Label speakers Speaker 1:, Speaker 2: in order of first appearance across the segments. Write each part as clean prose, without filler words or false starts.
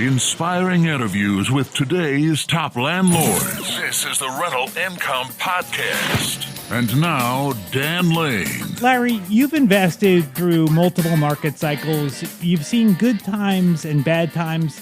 Speaker 1: Inspiring interviews with today's top landlords. This is the Rental Income Podcast. And now, Dan Lane.
Speaker 2: Larry, you've invested through multiple market cycles. You've seen good times and bad times.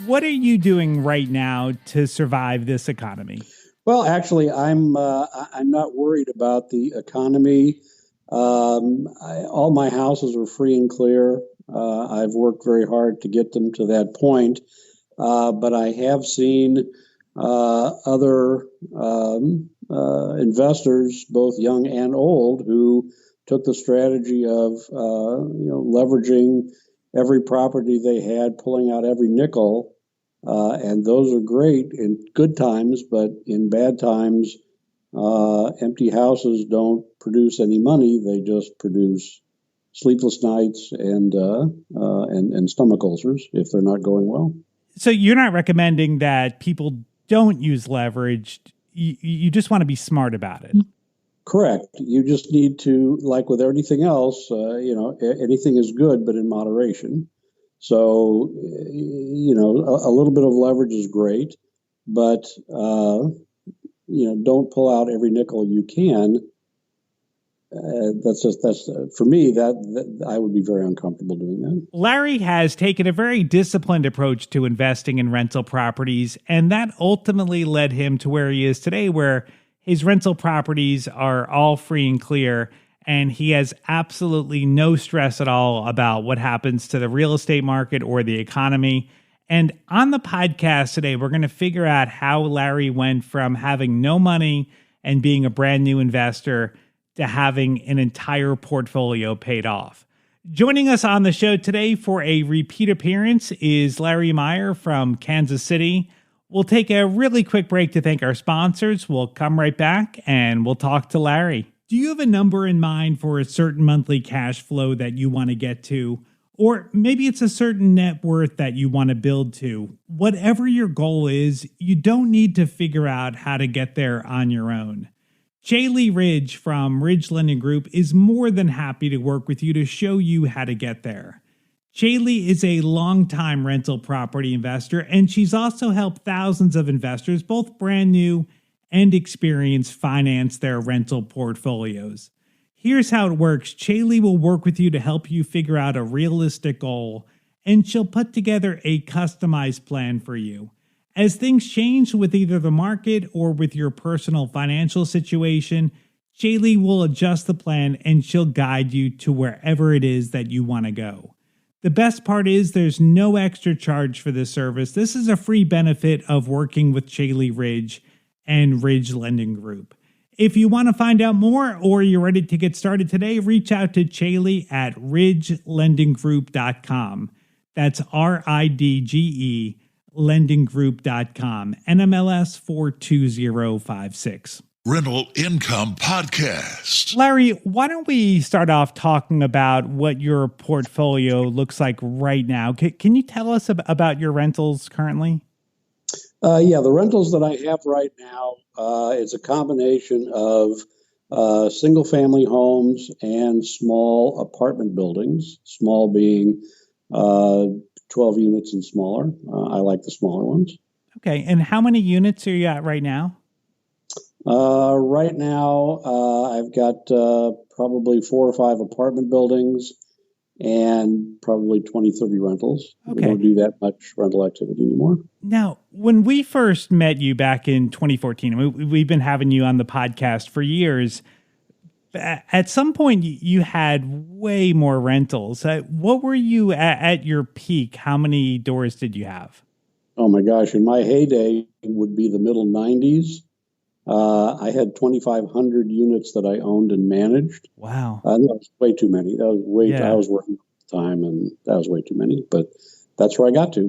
Speaker 2: What are you doing right now to survive this economy?
Speaker 3: Well, actually, I'm not worried about the economy. All my houses are free and clear. I've worked very hard to get them to that point, but I have seen other investors, both young and old, who took the strategy of leveraging every property they had, pulling out every nickel, and those are great in good times, but in bad times, empty houses don't produce any money. They just produce sleepless nights and stomach ulcers if they're not going well.
Speaker 2: So you're not recommending that people don't use leverage. You just want to be smart about it.
Speaker 3: Correct. You just need to, like with everything else, anything is good, but in moderation. So, a little bit of leverage is great, but, don't pull out every nickel you can. That's for me, that I would be very uncomfortable doing that.
Speaker 2: Larry has taken a very disciplined approach to investing in rental properties, and that ultimately led him to where he is today, where his rental properties are all free and clear, and he has absolutely no stress at all about what happens to the real estate market or the economy. And on the podcast today, we're going to figure out how Larry went from having no money and being a brand new investor to having an entire portfolio paid off. Joining us on the show today for a repeat appearance is Larry Myer from Kansas City. We'll take a really quick break to thank our sponsors. We'll come right back and we'll talk to Larry. Do you have a number in mind for a certain monthly cash flow that you want to get to? Or maybe it's a certain net worth that you want to build to. Whatever your goal is, you don't need to figure out how to get there on your own. Shaylee Ridge from Ridge Lending Group is more than happy to work with you to show you how to get there. Shaylee is a longtime rental property investor, and she's also helped thousands of investors, both brand new and experienced, finance their rental portfolios. Here's how it works. Shaylee will work with you to help you figure out a realistic goal, and she'll put together a customized plan for you. As things change with either the market or with your personal financial situation, Shaylee will adjust the plan and she'll guide you to wherever it is that you want to go. The best part is there's no extra charge for this service. This is a free benefit of working with Shaylee Ridge and Ridge Lending Group. If you want to find out more or you're ready to get started today, reach out to Shaylee at ridgelendinggroup.com. That's RIDGE lendinggroup.com, NMLS 42056.
Speaker 1: Rental Income Podcast.
Speaker 2: Larry, why don't we start off talking about what your portfolio looks like right now? Can you tell us about your rentals currently?
Speaker 3: The rentals that I have right now, it's a combination of single-family homes and small apartment buildings, small being 12 units and smaller. I like the smaller ones.
Speaker 2: Okay. And how many units are you at right now?
Speaker 3: Right now, I've got probably 4 or 5 apartment buildings and probably 20, 30 rentals.
Speaker 2: Okay.
Speaker 3: We don't do that much rental activity anymore.
Speaker 2: Now, when we first met you back in 2014, we've been having you on the podcast for years. At some point, you had way more rentals. What were you at your peak? How many doors did you have?
Speaker 3: Oh, my gosh. In my heyday, it would be the middle 90s. I had 2,500 units that I owned and managed.
Speaker 2: Wow.
Speaker 3: That was way too many. I was working at the time, and that was way too many. But that's where I got to.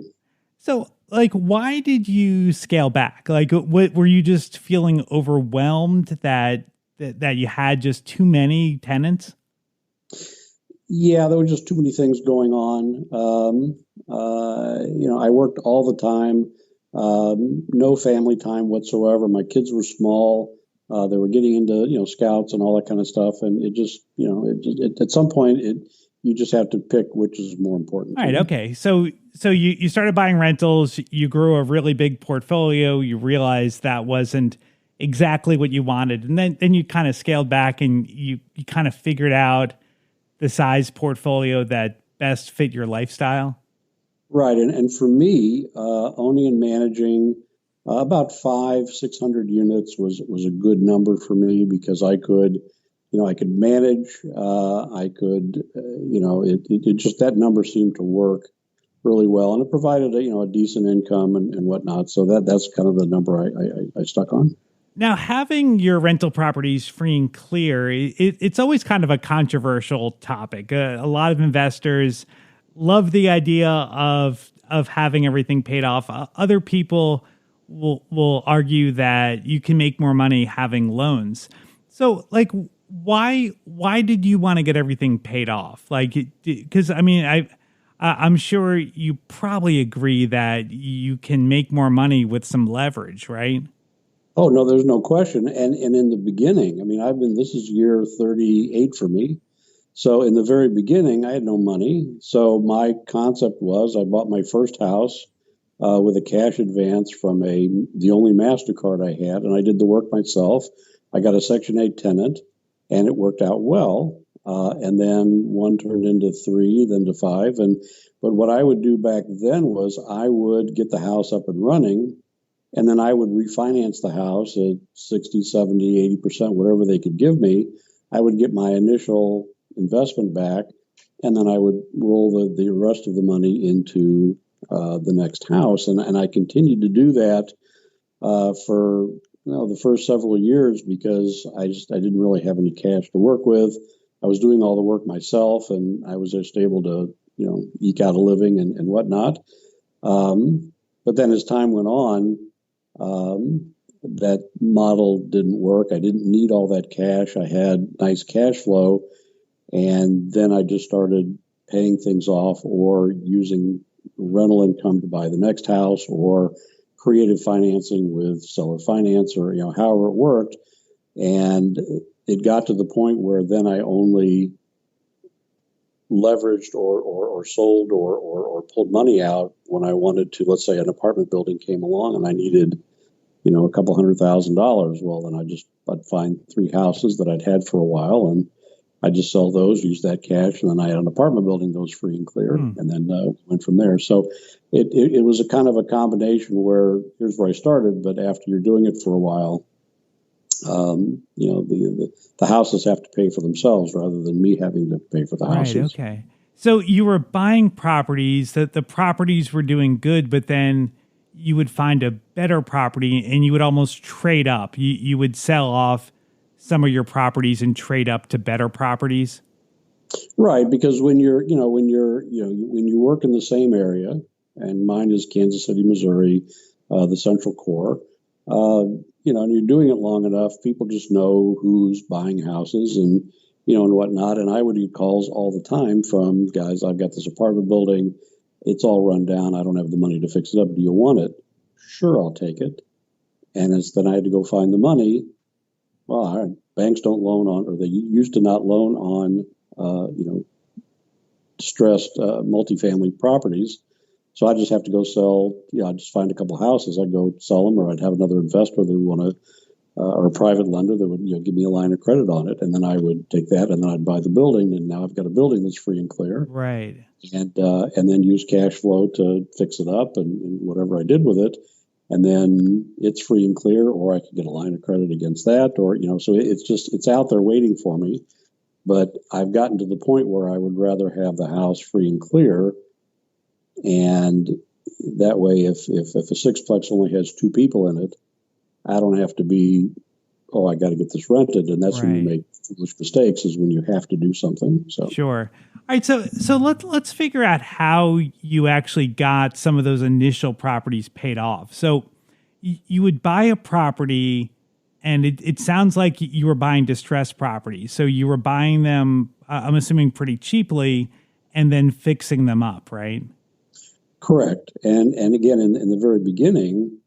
Speaker 2: So, why did you scale back? What were you just feeling overwhelmed that you had just too many tenants?
Speaker 3: Yeah, there were just too many things going on. I worked all the time, no family time whatsoever. My kids were small. They were getting into, scouts and all that kind of stuff. And it just, at some point, you just have to pick which is more important.
Speaker 2: All right. Okay. So you started buying rentals, you grew a really big portfolio, you realized that wasn't exactly what you wanted. And then you kind of scaled back and you kind of figured out the size portfolio that best fit your lifestyle.
Speaker 3: Right. And for me, owning and managing about 600 units was a good number for me because I could, I could manage, I could, it just, that number seemed to work really well, and it provided a decent income and whatnot. So that's kind of the number I stuck on.
Speaker 2: Now, having your rental properties free and clear, it's always kind of a controversial topic. A lot of investors love the idea of having everything paid off. Other people will argue that you can make more money having loans. So, like, why did you want to get everything paid off? Like, because I mean, I'm sure you probably agree that you can make more money with some leverage, right?
Speaker 3: Oh, no, there's no question. And in the beginning, I mean, this is year 38 for me. So in the very beginning, I had no money. So my concept was I bought my first house with a cash advance from the only MasterCard I had, and I did the work myself. I got a Section 8 tenant, and it worked out well. And then one turned into 3, then to 5. But what I would do back then was I would get the house up and running, and then I would refinance the house at 60, 70, 80%, whatever they could give me. I would get my initial investment back, and then I would roll the rest of the money into the next house. And I continued to do that for the first several years because I didn't really have any cash to work with. I was doing all the work myself, and I was just able to eke out a living and whatnot. But then as time went on, that model didn't work. I didn't need all that cash. I had nice cash flow. And then I just started paying things off or using rental income to buy the next house or creative financing with seller finance or, however it worked. And it got to the point where then I only leveraged or sold or pulled money out when I wanted to. Let's say an apartment building came along and I needed, a couple $100,000. Well, then I'd find 3 houses that I'd had for a while, and I'd just sell those, use that cash, and then I had an apartment building that was free and clear, and then went from there. So it was a kind of a combination where here's where I started, but after you're doing it for a while, the houses have to pay for themselves rather than me having to pay for the houses.
Speaker 2: Right. Okay. So you were buying properties that the properties were doing good, but then you would find a better property and you would almost trade up. You would sell off some of your properties and trade up to better properties.
Speaker 3: Right. Because when you work in the same area, and mine is Kansas City, Missouri, the Central Core, and you're doing it long enough, people just know who's buying houses and whatnot. And I would get calls all the time from guys, I've got this apartment building. It's all run down. I don't have the money to fix it up. Do you want it? Sure, I'll take it. And then I had to go find the money. Well, banks don't loan on, or they used to not loan on, distressed multifamily properties. So I just have to go sell. I'd just find a couple of houses. I'd go sell them, or I'd have another investor that would want to, or a private lender that would give me a line of credit on it, and then I would take that, and then I'd buy the building, and now I've got a building that's free and clear.
Speaker 2: Right.
Speaker 3: And then use cash flow to fix it up and whatever I did with it. And then it's free and clear, or I could get a line of credit against that, or, so it's out there waiting for me. But I've gotten to the point where I would rather have the house free and clear. And that way, if a sixplex only has 2 people in it, I don't have to be, I got to get this rented. And that's when you make foolish mistakes, is when you have to do something. So
Speaker 2: sure. All right. So let's figure out how you actually got some of those initial properties paid off. So you would buy a property, and it sounds like you were buying distressed properties. So you were buying them, I'm assuming, pretty cheaply, and then fixing them up, right?
Speaker 3: Correct. And again, in the very beginning,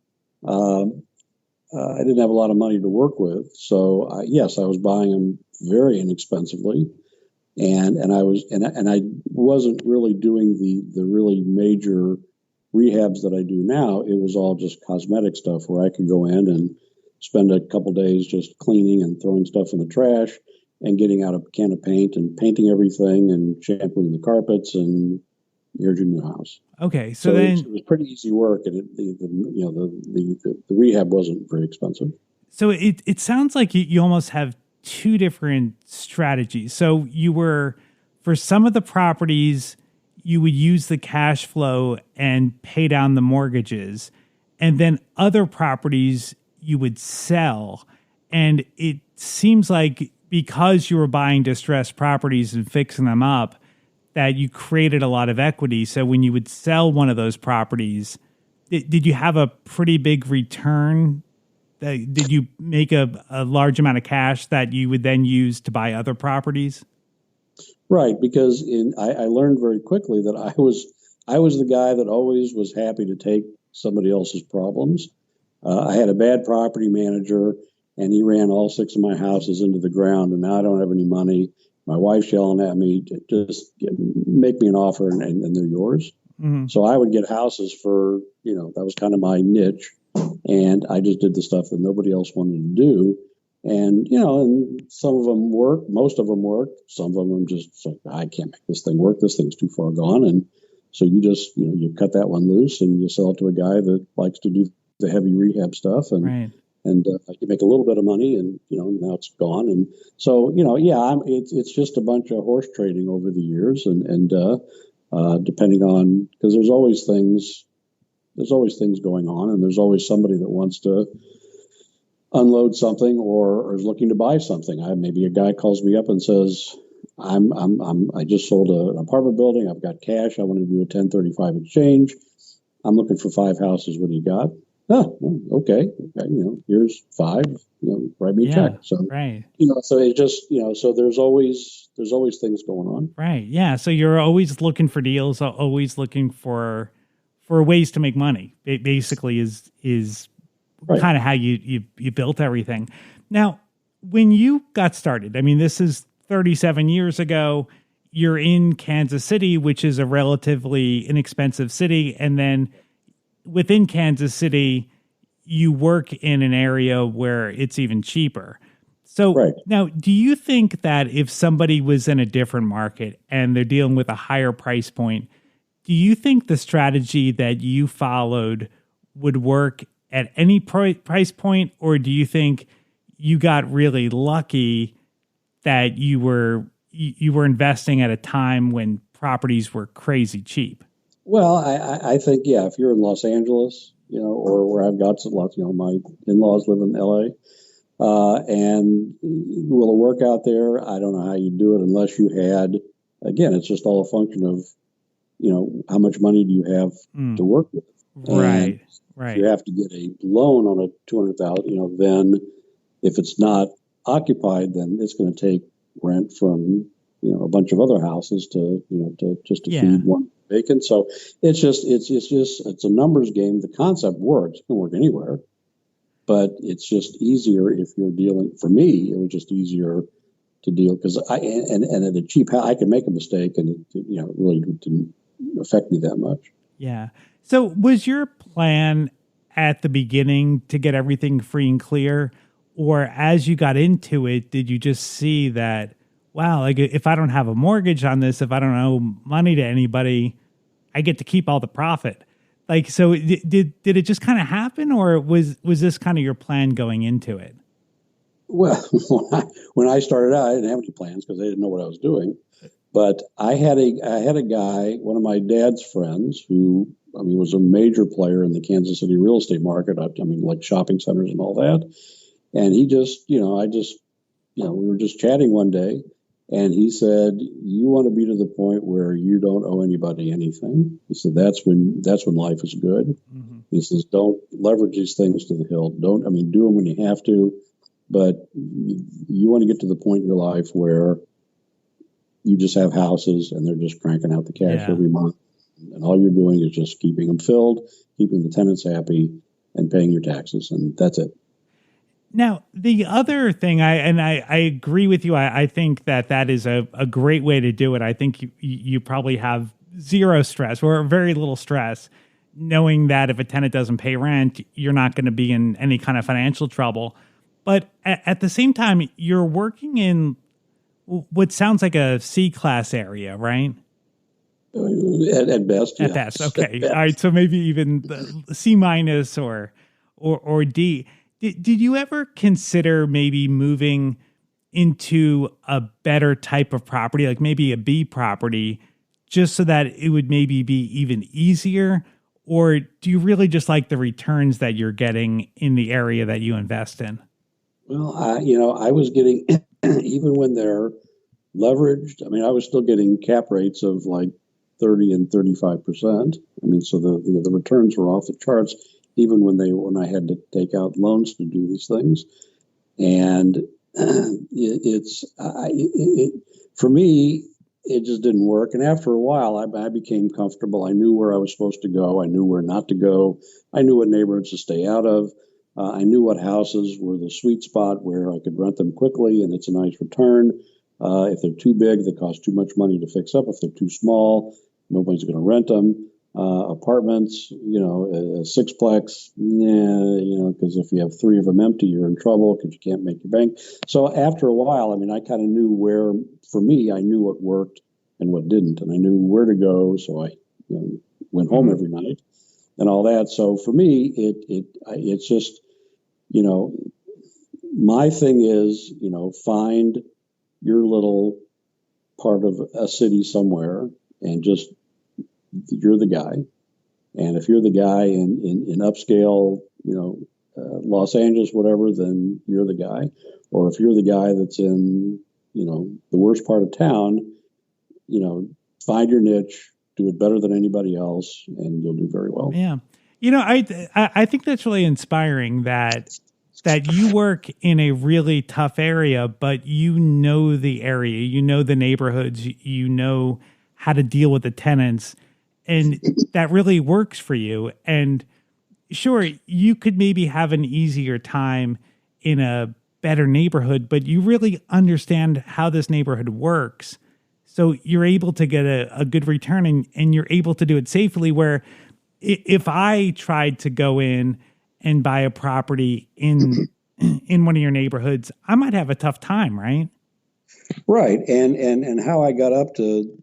Speaker 3: I didn't have a lot of money to work with. So yes, I was buying them very inexpensively. I wasn't really doing the really major rehabs that I do now. It was all just cosmetic stuff where I could go in and spend a couple days just cleaning and throwing stuff in the trash and getting out a can of paint and painting everything and shampooing the carpets, and here's your new house.
Speaker 2: Okay, so then
Speaker 3: it was pretty easy work, and the rehab wasn't very expensive.
Speaker 2: So it sounds like you almost have two different strategies. So you were, for some of the properties, you would use the cash flow and pay down the mortgages. And then other properties you would sell. And it seems like because you were buying distressed properties and fixing them up, that you created a lot of equity. So when you would sell one of those properties, did you have a pretty big return? Did you make a large amount of cash that you would then use to buy other properties?
Speaker 3: Right, because I learned very quickly that I was the guy that always was happy to take somebody else's problems. I had a bad property manager, and he ran all 6 of my houses into the ground, and now I don't have any money. My wife's yelling at me to just make me an offer, and they're yours. Mm-hmm. So I would get houses for, that was kind of my niche, and I just did the stuff that nobody else wanted to do. And, and some of them worked, most of them worked. Some of them just like, I can't make this thing work. This thing's too far gone. And so you just, you cut that one loose and you sell it to a guy that likes to do the heavy rehab stuff. And,
Speaker 2: right.
Speaker 3: And you make a little bit of money, and now it's gone. And so it's just a bunch of horse trading over the years, and depending on, because there's always things going on, and there's always somebody that wants to unload something or is looking to buy something. Maybe a guy calls me up and says, I just sold an apartment building. I've got cash. I want to do a 1035 exchange. I'm looking for 5 houses. What do you got? Oh, okay. Here's 5. Write me a check. So
Speaker 2: right.
Speaker 3: So it just so there's always things going on.
Speaker 2: Right. Yeah. So you're always looking for deals. Always looking for ways to make money. It basically is right. Kind of how you built everything. Now, when you got started, I mean, this is 37 years ago. You're in Kansas City, which is a relatively inexpensive city, and then within Kansas City, you work in an area where it's even cheaper. So right. Now, do you think that if somebody was in a different market and they're dealing with a higher price point, do you think the strategy that you followed would work at any price point? Or do you think you got really lucky that you were investing at a time when properties were crazy cheap?
Speaker 3: Well, I think, if you're in Los Angeles, or where I've got lots, my in-laws live in L.A., and will it work out there? I don't know how you do it unless you had, again, it's just all a function of, how much money do you have to work with?
Speaker 2: Right, right.
Speaker 3: If you have to get a loan on a $200,000, then if it's not occupied, then it's going to take rent from, a bunch of other houses to feed one vacant. So it's a numbers game. The concept works. It can work anywhere, but it's just easier if you're dealing. For me, it was just easier to deal because at a cheap house, I could make a mistake, and it really didn't affect me that much.
Speaker 2: Yeah. So was your plan at the beginning to get everything free and clear, or as you got into it, did you just see that, wow, like if I don't have a mortgage on this, if I don't owe money to anybody, I get to keep all the profit? Like, so did it just kind of happen, or was this kind of your plan going into it?
Speaker 3: Well, when I started out, I didn't have any plans because I didn't know what I was doing. But I had a guy, one of my dad's friends, who was a major player in the Kansas City real estate market. Like shopping centers and all that. And he just, we were just chatting one day. And he said, you want to be to the point where you don't owe anybody anything. He said, that's when life is good. Mm-hmm. He says, don't leverage these things to the hilt. Do them when you have to. But you want to get to the point in your life where you just have houses and they're just cranking out the cash every month. And all you're doing is just keeping them filled, keeping the tenants happy, and paying your taxes. And that's it.
Speaker 2: Now, the other thing, I agree with you. I think that is a great way to do it. I think you probably have zero stress or very little stress, knowing that if a tenant doesn't pay rent, you're not going to be in any kind of financial trouble. But at the same time, you're working in what sounds like a C-class area, right?
Speaker 3: At best,
Speaker 2: At
Speaker 3: yeah.
Speaker 2: best, okay.
Speaker 3: At best.
Speaker 2: All right, so maybe even the C minus or D. Did you ever consider maybe moving into a better type of property, like maybe a B property, just so that it would maybe be even easier? Or do you really just like the returns that you're getting in the area that you invest in?
Speaker 3: Well, I was getting, even when they're leveraged, I mean, I was still getting cap rates of like 30 and 35%. I mean, so the returns were off the charts, even when I had to take out loans to do these things. And for me, it just didn't work. And after a while, I became comfortable. I knew where I was supposed to go. I knew where not to go. I knew what neighborhoods to stay out of. I knew what houses were the sweet spot where I could rent them quickly and it's a nice return. If they're too big, they cost too much money to fix up. If they're too small, nobody's going to rent them. Apartments, a sixplex, because if you have three of them empty, you're in trouble because you can't make your bank. So after a while, I mean, I kind of knew where, for me, I knew what worked and what didn't, and I knew where to go. So I went home every night and all that. So for me, it's just, my thing is, find your little part of a city somewhere and just, you're the guy. And if you're the guy in upscale, Los Angeles, whatever, then you're the guy. Or if you're the guy that's in, the worst part of town, find your niche, do it better than anybody else, and you'll do very well.
Speaker 2: Yeah. I think that's really inspiring that you work in a really tough area, but you know the area, you know the neighborhoods, you know how to deal with the tenants, and that really works for you. And sure, you could maybe have an easier time in a better neighborhood, but you really understand how this neighborhood works. So you're able to get a good return and you're able to do it safely, where if I tried to go in and buy a property in one of your neighborhoods, I might have a tough time, right?
Speaker 3: Right. And how I got up to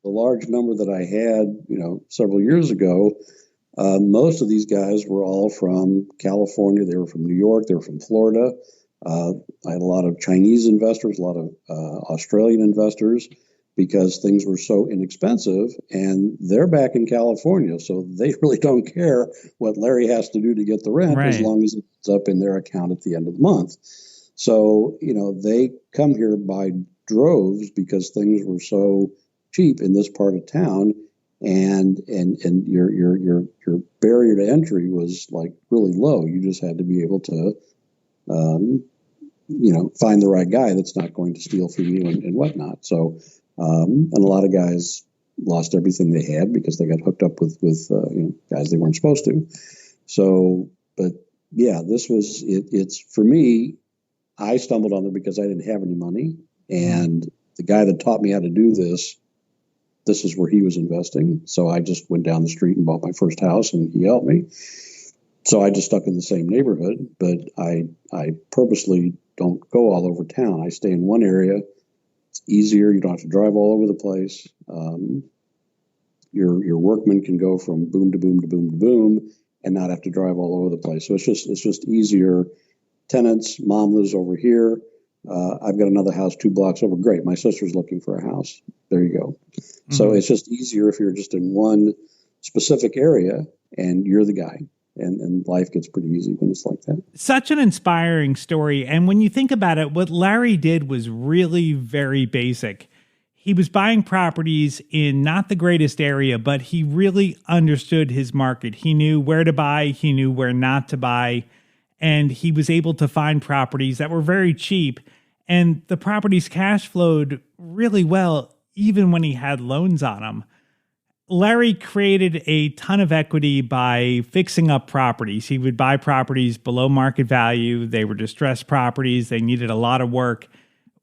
Speaker 3: the large number that I had, several years ago, most of these guys were all from California. They were from New York. They were from Florida. I had a lot of Chinese investors, a lot of Australian investors, because things were so inexpensive, and they're back in California, so they really don't care what Larry has to do to get the rent, right, as long as it's up in their account at the end of the month. So, they come here by droves because things were so cheap in this part of town, and your barrier to entry was like really low. You just had to be able to find the right guy that's not going to steal from you and whatnot. So, and a lot of guys lost everything they had because they got hooked up with guys they weren't supposed to. So, but yeah, this was it. It's for me. I stumbled on it because I didn't have any money, and the guy that taught me how to do this is where he was investing. So I just went down the street and bought my first house, and he helped me. So I just stuck in the same neighborhood, but I purposely don't go all over town. I stay in one area. It's easier. You don't have to drive all over the place. Your workman can go from boom to boom to boom to boom and not have to drive all over the place. So it's just easier. Tenants, mom lives over here. I've got another house 2 blocks over. Great. My sister's looking for a house. There you go. Mm-hmm. So it's just easier if you're just in one specific area and you're the guy. And life gets pretty easy when it's like that.
Speaker 2: Such an inspiring story. And when you think about it, what Larry did was really very basic. He was buying properties in not the greatest area, but he really understood his market. He knew where to buy. He knew where not to buy. And he was able to find properties that were very cheap. And the properties cash flowed really well, even when he had loans on them. Larry created a ton of equity by fixing up properties. He would buy properties below market value. They were distressed properties. They needed a lot of work.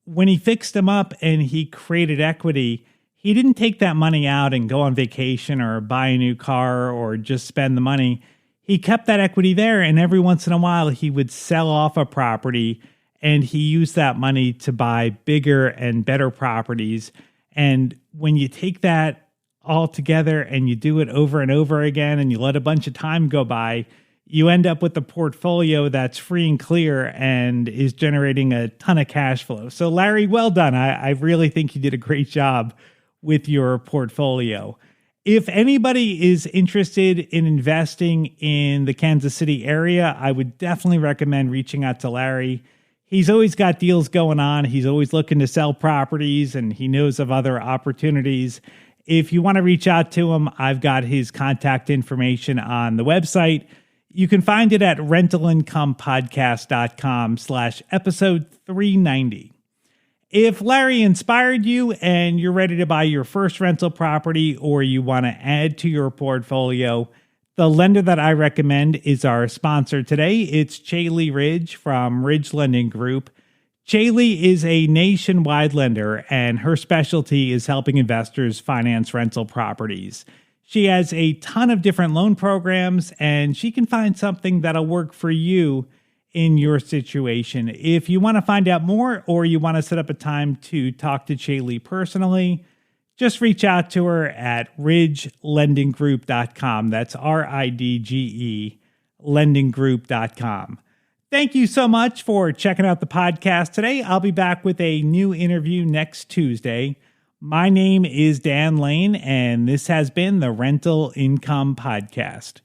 Speaker 2: When he fixed them up and he created equity, he didn't take that money out and go on vacation or buy a new car or just spend the money. He kept that equity there, and every once in a while he would sell off a property, and he used that money to buy bigger and better properties. And when you take that all together and you do it over and over again and you let a bunch of time go by, you end up with a portfolio that's free and clear and is generating a ton of cash flow. So Larry, well done. I really think you did a great job with your portfolio. If anybody is interested in investing in the Kansas City area, I would definitely recommend reaching out to Larry. He's always got deals going on. He's always looking to sell properties, and he knows of other opportunities. If you want to reach out to him, I've got his contact information on the website. You can find it at rentalincompodcast.com/episode 390. If Larry inspired you and you're ready to buy your first rental property or you want to add to your portfolio, the lender that I recommend is our sponsor today. It's Chaley Ridge from Ridge Lending Group. Chaley is a nationwide lender, and her specialty is helping investors finance rental properties. She has a ton of different loan programs, and she can find something that'll work for you in your situation. If you want to find out more or you want to set up a time to talk to Chaley personally, just reach out to her at ridgelendinggroup.com. That's RIDGE, lendinggroup.com. Thank you so much for checking out the podcast today. I'll be back with a new interview next Tuesday. My name is Dan Lane, and this has been the Rental Income Podcast.